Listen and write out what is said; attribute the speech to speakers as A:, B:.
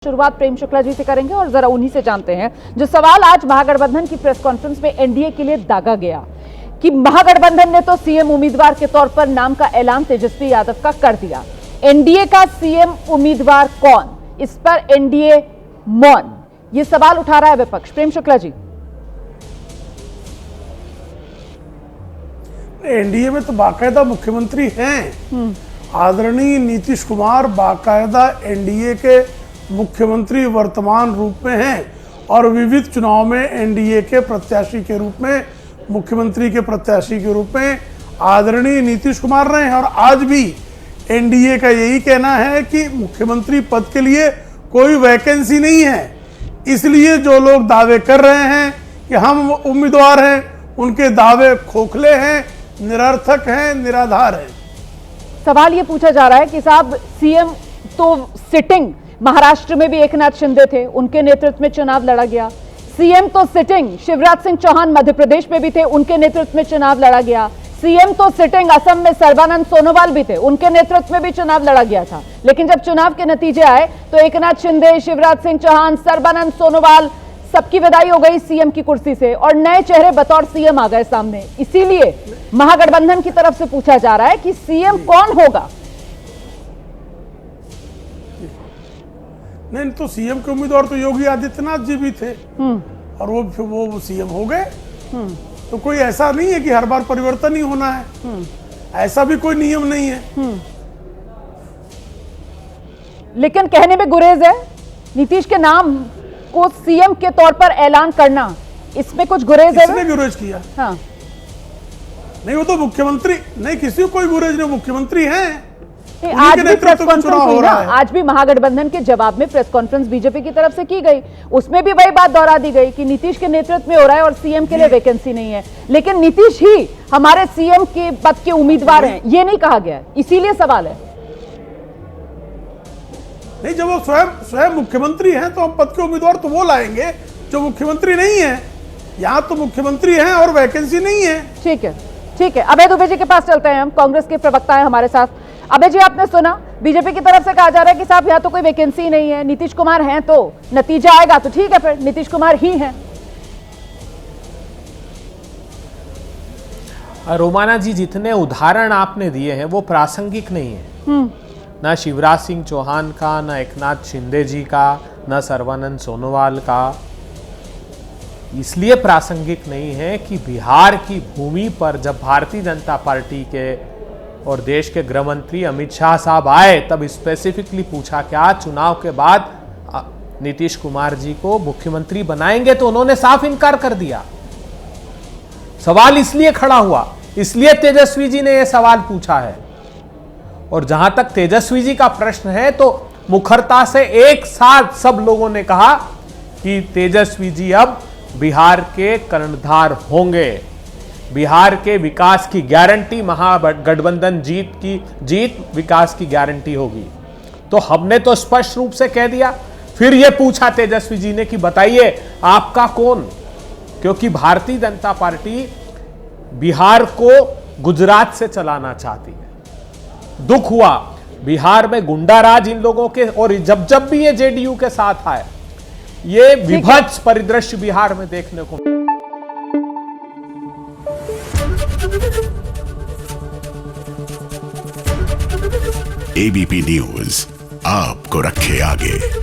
A: शुरुआत प्रेम शुक्ला जी से करेंगे और जरा उन्हीं से जानते हैं जो सवाल आज महागठबंधन की प्रेस कॉन्फ्रेंस में एनडीए के लिए दागा गया कि महागठबंधन ने तो सीएम उम्मीदवार के तौर पर नाम का ऐलान तेजस्वी यादव का कर दिया। एनडीए का सीएम उम्मीदवार कौन, इस पर एनडीए मौन, ये सवाल उठा रहा है विपक्ष। प्रेम शुक्ला जी।
B: एनडीए में तो बाकायदा मुख्यमंत्री हैं। आदरणीय नीतीश कुमार बाकायदा एनडीए के मुख्यमंत्री वर्तमान रूप में हैं और विविध चुनाव में एनडीए के प्रत्याशी के रूप में, मुख्यमंत्री के प्रत्याशी के रूप में आदरणीय नीतीश कुमार रहे हैं। और आज भी एनडीए का यही कहना है कि मुख्यमंत्री पद के लिए कोई वैकेंसी नहीं है। इसलिए जो लोग दावे कर रहे हैं कि हम उम्मीदवार हैं, उनके दावे खोखले हैं, निरर्थक हैं, निराधार हैं।
A: सवाल ये पूछा जा रहा है कि साहब सीएम तो सिटिंग, महाराष्ट्र में भी एकनाथ शिंदे थे, उनके नेतृत्व में चुनाव लड़ा गया। सीएम तो सिटिंग शिवराज सिंह चौहान मध्य प्रदेश में भी थे, उनके नेतृत्व में चुनाव लड़ा गया। सीएम तो सिटिंग असम में सर्बानंद सोनोवाल भी थे, उनके नेतृत्व में भी चुनाव लड़ा गया था। लेकिन जब चुनाव के नतीजे आए तो एकनाथ शिंदे, शिवराज सिंह चौहान, सर्बानंद सोनोवाल, सबकी विदाई हो गई सीएम की कुर्सी से और नए चेहरे बतौर सीएम आ गए सामने। इसीलिए महागठबंधन की तरफ से पूछा जा रहा है कि सीएम कौन होगा।
B: नहीं तो सीएम के उम्मीदवार तो योगी आदित्यनाथ जी भी थे और वो सीएम हो गए। तो कोई ऐसा नहीं है कि हर बार परिवर्तन ही होना है, ऐसा भी कोई नियम नहीं है।
A: लेकिन कहने में गुरेज है, नीतीश के नाम को सीएम के तौर पर ऐलान करना, इसमें कुछ गुरेज है।
B: किसने गुरेज किया?
A: हाँ।
B: नहीं, वो तो मुख्यमंत्री नहीं, किसी को कोई गुरेज नहीं, मुख्यमंत्री हैं।
A: आज भी प्रेस कॉन्फ्रेंस हुई ना, आज भी महागठबंधन के जवाब में प्रेस कॉन्फ्रेंस बीजेपी की तरफ से की गई, उसमें भी वही बात दोहरा दी गई कि नीतीश के नेतृत्व में हो रहा है और सीएम के लिए वैकेंसी नहीं है। लेकिन नीतीश ही हमारे सीएम के पद के उम्मीदवार हैं, ये नहीं कहा गया, इसीलिए सवाल है।
B: नहीं, जब वो स्वयं मुख्यमंत्री हैं तो हम पद के उम्मीदवार तो वो लाएंगे जो मुख्यमंत्री नहीं है। यहाँ तो मुख्यमंत्री हैं और वैकेंसी नहीं है।
A: ठीक है, ठीक है। अभय दुबे जी के पास चलते हैं हम, कांग्रेस के प्रवक्ता है हमारे साथ। अभय जी, आपने सुना बीजेपी की तरफ से कहा जा रहा है कि साहब यहाँ तो कोई वैकेंसी नहीं है, नीतीश कुमार हैं, तो नतीजा आएगा तो ठीक है, फिर नीतीश कुमार ही हैं।
C: रोमाना जी, जितने उदाहरण आपने दिए हैं वो प्रासंगिक नहीं है। ना शिवराज सिंह चौहान का, ना एकनाथ शिंदे जी का, ना सर्बानंद सोनोवाल का। इसलिए प्रासंगिक नहीं है कि बिहार की भूमि पर जब भारतीय जनता पार्टी के और देश के गृह मंत्री अमित शाह साहब आए तब स्पेसिफिकली पूछा क्या चुनाव के बाद नीतीश कुमार जी को मुख्यमंत्री बनाएंगे, तो उन्होंने साफ इनकार कर दिया। सवाल इसलिए खड़ा हुआ, इसलिए तेजस्वी जी ने यह सवाल पूछा है। और जहां तक तेजस्वी जी का प्रश्न है तो मुखरता से एक साथ सब लोगों ने कहा कि तेजस्वी जी अब बिहार के कर्णधार होंगे, बिहार के विकास की गारंटी, महागठबंधन जीत विकास की गारंटी होगी। तो हमने तो स्पष्ट रूप से कह दिया। फिर यह पूछा तेजस्वी जी ने कि बताइए आपका कौन, क्योंकि भारतीय जनता पार्टी बिहार को गुजरात से चलाना चाहती है। दुख हुआ बिहार में गुंडा राज इन लोगों के, और जब भी ये जेडीयू के साथ आए, ये विभत्स परिदृश्य बिहार में देखने को।
D: एबीपी न्यूज आपको रखे आगे।